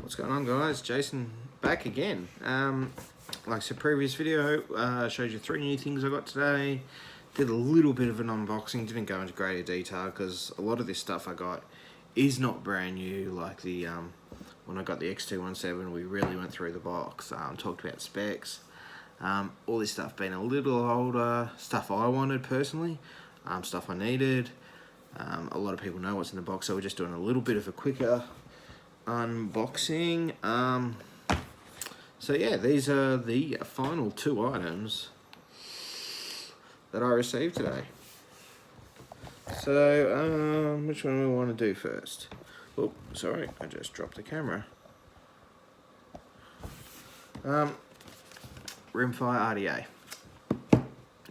What's going on, guys? Jason back again. Like I said, previous video showed you 3 new things I got today. Did a little bit of an unboxing, didn't go into greater detail because a lot of this stuff I got is not brand new. Like the when I got the X217, we really went through the box, talked about specs. All this stuff being a little older, stuff I wanted personally, stuff I needed. A lot of people know what's in the box, so we're just doing a little bit of a quicker unboxing. So yeah, these are the final 2 items that I received today. So which one do we want to do first? Oh, sorry, I just dropped the camera. Rimfire RDA.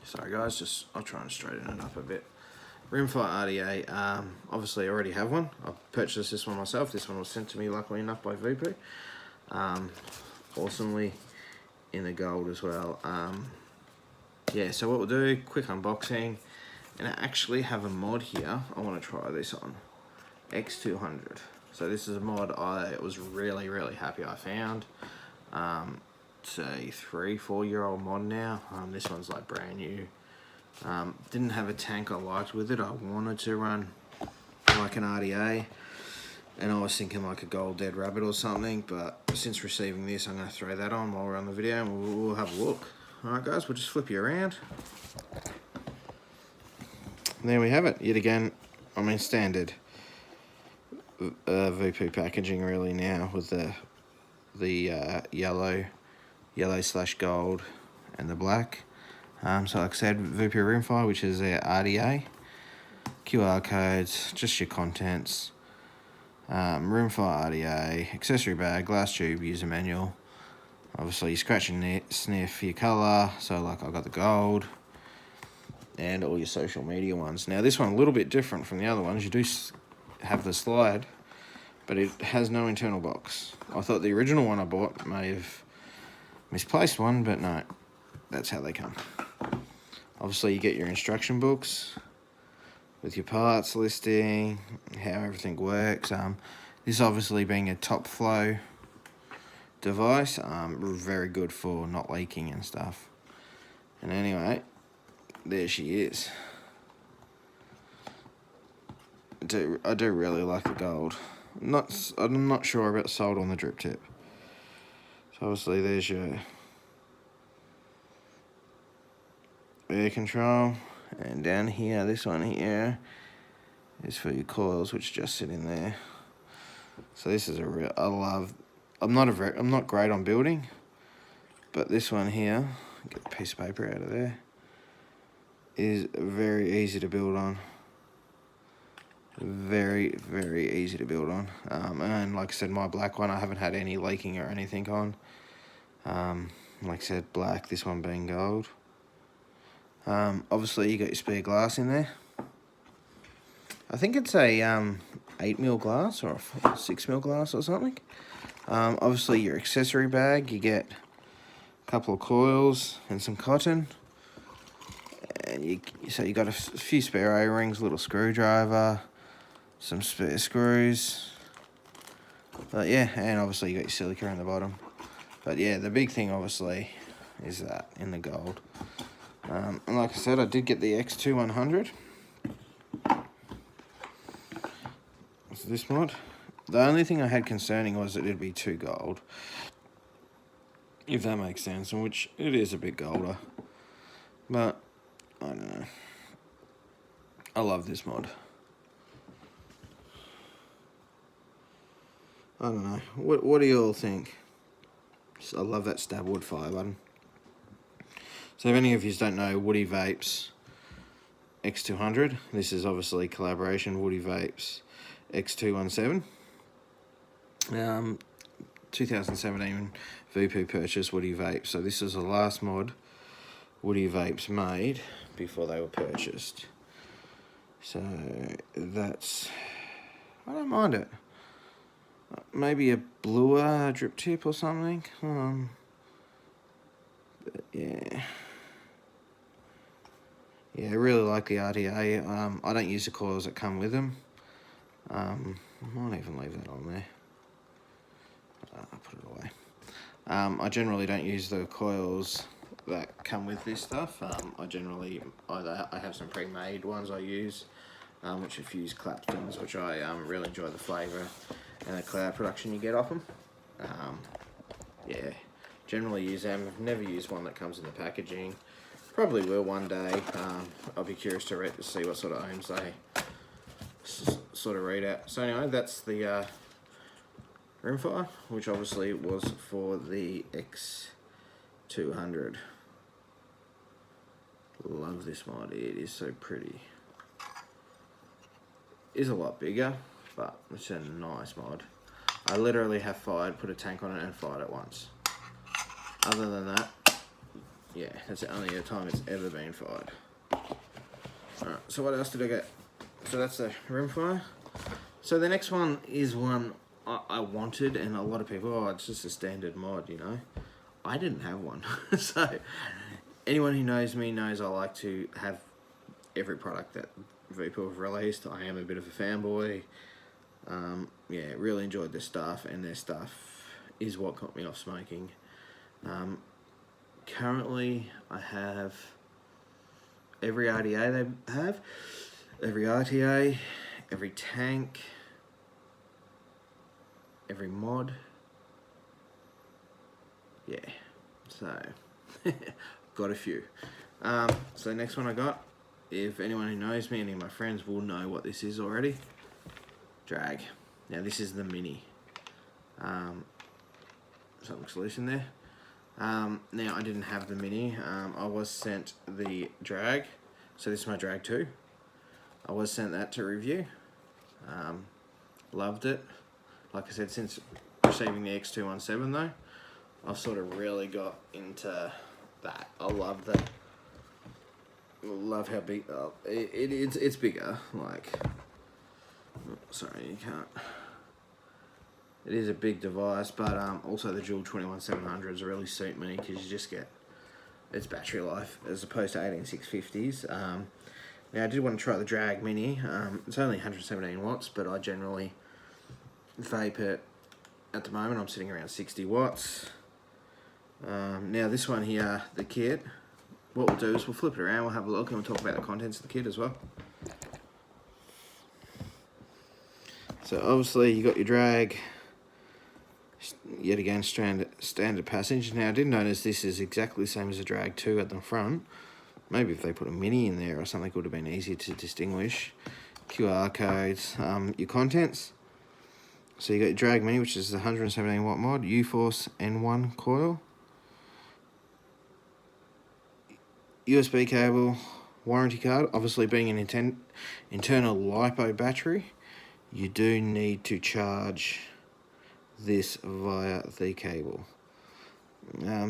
Sorry guys, I'll try and straighten it up a bit. Rimfire RDA, obviously I already have one. I've purchased this one myself. This one was sent to me luckily enough by Voopoo. Awesomely in the gold as well. Yeah, so what we'll do, quick unboxing. And I actually have a mod here. I want to try this on. X200. So this is a mod I was really happy I found. It's a 3-4 year old mod now. This one's like brand new. Didn't have a tank I liked with it. I wanted to run like an RDA, and I was thinking like a gold dead rabbit or something, but since receiving this, I'm going to throw that on while we're on the video and we'll have a look. Alright guys, we'll just flip you around. And there we have it, yet again. I mean, standard Voopoo packaging really now, with the yellow slash gold and the black. So like I said, Voopoo Rimfire, which is their RDA, QR codes, just your contents, Rimfire RDA, accessory bag, glass tube, user manual, obviously your scratch and sniff, your colour, so like I got the gold, and all your social media ones. Now this one a little bit different from the other ones. You do have the slide, but it has no internal box. I thought the original one I bought may have misplaced one, but no, that's how they come. Obviously you get your instruction books with your parts listing, how everything works. This obviously being a top flow device, very good for not leaking and stuff. And anyway, there she is. I do really like the gold. I'm not sure about sold on the drip tip. So obviously there's your air control, and down here, this one here is for your coils, which just sit in there. So this is a real, I'm not great on building, but this one here, get a piece of paper out of there, is very easy to build on. Very easy to build on. And like I said, my black one I haven't had any leaking or anything on. Like I said, black, this one being gold. Obviously you got your spare glass in there. I think it's a 8mm glass or a 6mm glass or something. Obviously your accessory bag, you get a couple of coils and some cotton, and so you got a few spare O-rings, a little screwdriver, some spare screws. But yeah, and obviously you got your silica in the bottom. But yeah, the big thing obviously is that in the gold. And like I said, I did get the X200. So this mod. The only thing I had concerning was that it'd be too gold, if that makes sense, and which it is a bit golder. But I don't know. I love this mod. I don't know. What do you all think? I love that stab wood fire button. So if any of you don't know, Woody Vapes X200, this is obviously collaboration Woody Vapes X217. 2017 Voopoo purchased Woody Vapes. So this is the last mod Woody Vapes made before they were purchased. So that's, I don't mind it. Maybe a bluer drip tip or something. But yeah. Yeah, I really like the RDA. I don't use the coils that come with them. I might even leave that on there. put it away. I generally don't use the coils that come with this stuff. I generally I have some pre-made ones I use, which are fused Claptons, which I really enjoy the flavour and the cloud production you get off them. Yeah, generally use them. I've never used one that comes in the packaging. Probably will one day. I'll be curious to see what sort of ohms they sort of read out. So anyway, that's the Rimfire, which obviously was for the X200. Love this mod, it is so pretty. It is a lot bigger, but it's a nice mod. I literally have put a tank on it and fired it once. Other than that, yeah, that's the only time it's ever been fired. Alright, so what else did I get? So that's the Rimfire. So the next one is one I wanted, and a lot of people, oh, it's just a standard mod, you know. I didn't have one. So anyone who knows me knows I like to have every product that Voopoo have released. I am a bit of a fanboy. Yeah, really enjoyed their stuff, and their stuff is what got me off smoking. Currently, I have every RDA they have, every RTA, every tank, every mod. Yeah, so got a few. So the next one I got, if anyone who knows me, any of my friends will know what this is already. Drag. Now this is the mini. Something solution there. Now I didn't have the mini. I was sent the drag. So this is my drag 2. I was sent that to review. Loved it. Like I said, since receiving the X217 though, I've sort of really got into that. I love that. Love how big it's bigger. Like, sorry, you can't. It is a big device, but also the dual 21700s really suit me because you just get its battery life as opposed to 18650s. Now I did want to try the drag mini. It's only 117 watts, but I generally vape it. At the moment, I'm sitting around 60 watts. Now this one here, the kit. What we'll do is we'll flip it around, we'll have a look, and we'll talk about the contents of the kit as well. So obviously you got your drag, yet again standard passage. Now I did notice this is exactly the same as a drag 2 at the front. Maybe if they put a mini in there or something, it would have been easier to distinguish. QR codes, your contents. So you got your drag mini, which is the 117 watt mod, U-Force N1 coil, USB cable, warranty card. Obviously being an internal LiPo battery, you do need to charge this via the cable.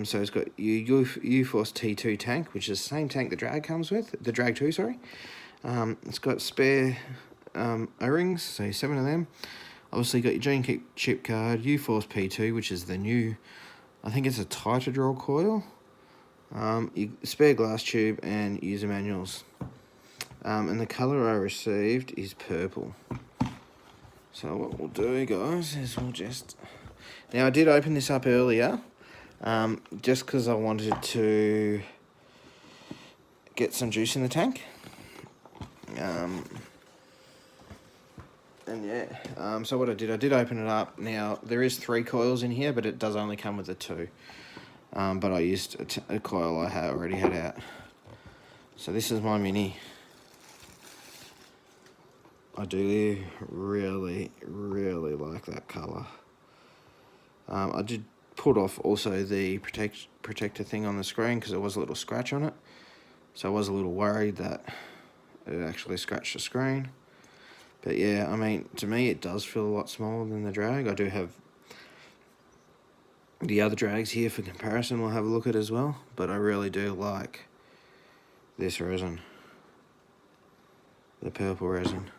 So it's got your U-Force T2 tank, which is the same tank the drag comes with, the drag 2, sorry. It's got spare O-rings, so 7 of them. Obviously got your gene chip card, U-Force P2, which is the new, I think it's a tighter draw coil. Your spare glass tube and user manuals. And the colour I received is purple. So what we'll do, guys, is we'll just... Now I did open this up earlier, just because I wanted to get some juice in the tank. And yeah, so what I did open it up. Now there is 3 coils in here, but it does only come with the 2. But I used a coil I already had out. So this is my mini. I do really, really like that colour. I did put off also the protector thing on the screen because there was a little scratch on it. So I was a little worried that it actually scratched the screen. But yeah, I mean, to me it does feel a lot smaller than the drag. I do have the other drags here for comparison, we'll have a look at as well. But I really do like this resin. The purple resin.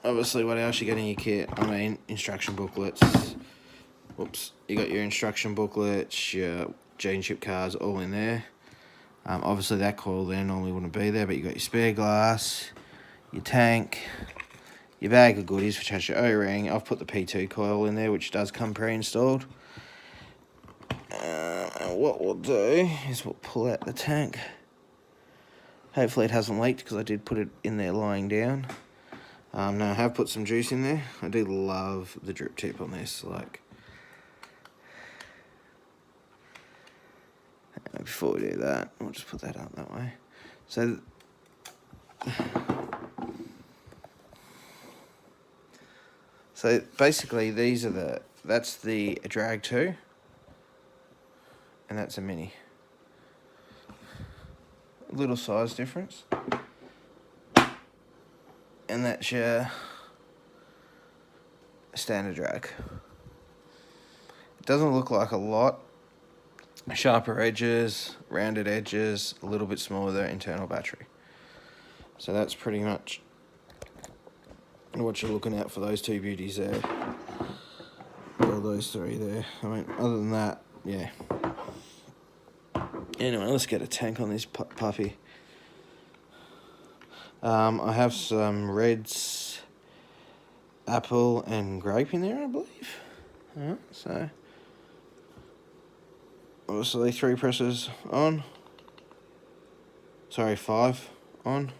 Obviously, what else you get in your kit? I mean, instruction booklets. Whoops. You got your instruction booklets, your gene chip cards all in there. Obviously, that coil there normally wouldn't be there, but you got your spare glass, your tank, your bag of goodies, which has your O-ring. I've put the P2 coil in there, which does come pre-installed. And what we'll do is we'll pull out the tank. Hopefully it hasn't leaked because I did put it in there lying down. Now I have put some juice in there. I do love the drip tip on this. Like, before we do that, we'll just put that up that way. So basically these are that's the drag 2 and that's a mini. A little size difference. And that's your standard drag. It doesn't look like a lot. Sharper edges, rounded edges, a little bit smaller internal battery. So that's pretty much what you're looking at for those two beauties there. Or those three there. I mean, other than that, yeah. Anyway, let's get a tank on this puppy. I have some reds, apple and grape in there, I believe. So obviously 3 presses on. Sorry, 5 on.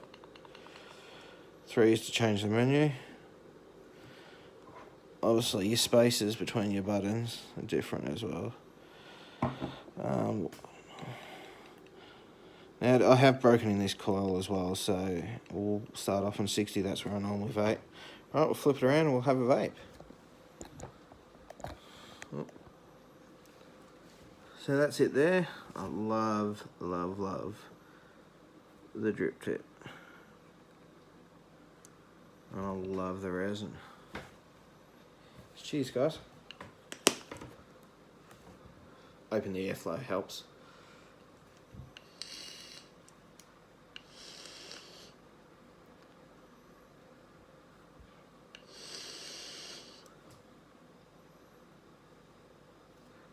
3 is to change the menu. Obviously your spaces between your buttons are different as well. Now I have broken in this coil as well, so we'll start off on 60, that's where I normally vape. Right, we'll flip it around and we'll have a vape. So that's it there. I love, love, love the drip tip. I love the resin. Cheers, guys. Open the airflow helps.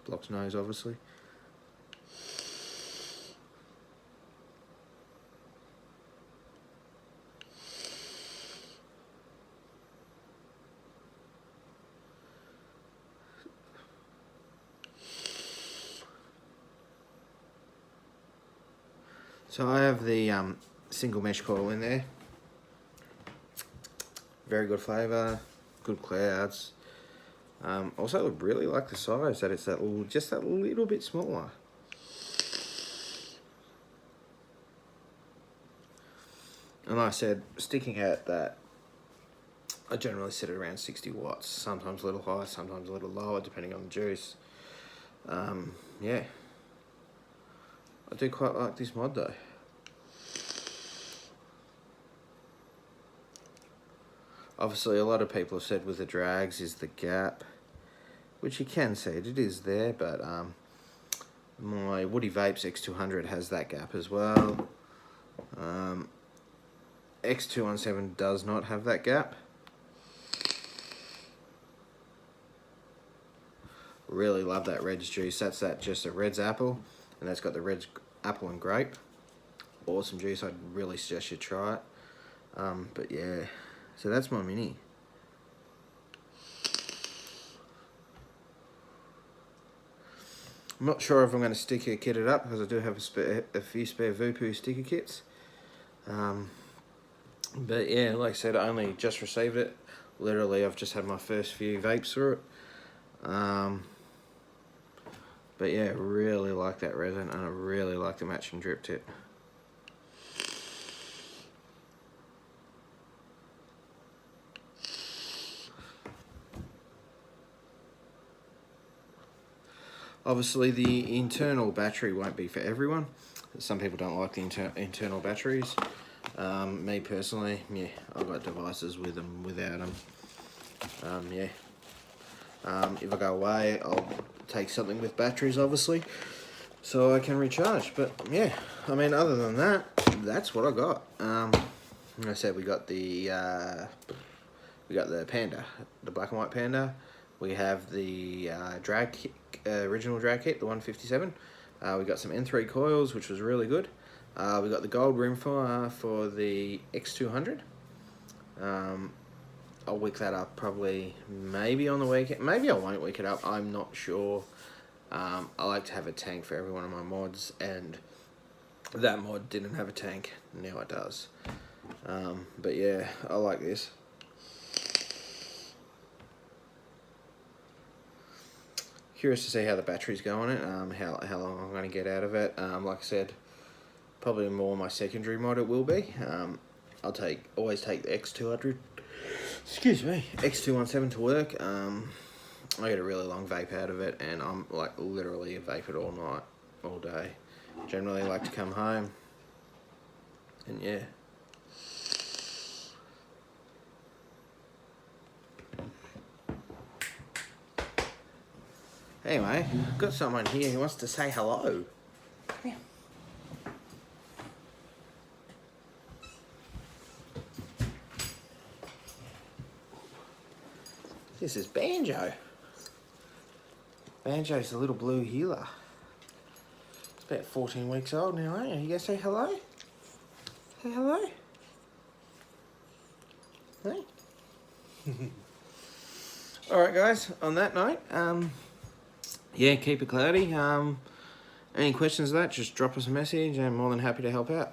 Blocks nose, obviously. So I have the single mesh coil in there. Very good flavour, good clouds. Also, I really like the size that it's just that little bit smaller. And like I said, sticking out that, I generally set it around 60 watts. Sometimes a little higher, sometimes a little lower, depending on the juice. Yeah. I do quite like this mod though. Obviously, a lot of people have said with the drags is the gap, which you can see it is there, but my Woody Vapes X200 has that gap as well. X217 does not have that gap. Really love that Reds juice. That's just a Reds apple, and that's got the Reds apple and grape. Awesome juice. I'd really suggest you try it. But yeah, so that's my mini. I'm not sure if I'm going to sticker kit it up because I do have a few spare Voopoo sticker kits. But yeah, like I said, I only just received it. Literally, I've just had my first few vapes through it. But yeah, really like that resin, and I really like the matching drip tip. Obviously, the internal battery won't be for everyone. Some people don't like the internal batteries. Me personally, yeah, I've got devices with them, without them. Yeah. If I go away, I'll take something with batteries, obviously, so I can recharge. But yeah, I mean, other than that, that's what I got. Like I said, we got the Panda, the black and white Panda. We have the original drag kit, the 157. We got some N3 coils, which was really good. We got the gold Rimfire for the X200. I'll wick that up probably maybe on the weekend. Maybe I won't wick it up. I'm not sure. I like to have a tank for every one of my mods, and that mod didn't have a tank. Now it does. But yeah, I like this. Curious to see how the batteries go on it, how long I'm going to get out of it. Like I said, probably more my secondary mod it will be. I'll always take the X200, excuse me, X217 to work. I get a really long vape out of it, and I'm like literally a vape it all night, all day. Generally like to come home, and yeah. Anyway, I've got someone here who wants to say hello. Come here. This is Banjo. Banjo's a little blue heeler. It's about 14 weeks old now, aren't you? You gonna say hello? Say hello? Hey? Alright guys, on that note, yeah, keep it cloudy. Any questions of that, just drop us a message. I'm more than happy to help out.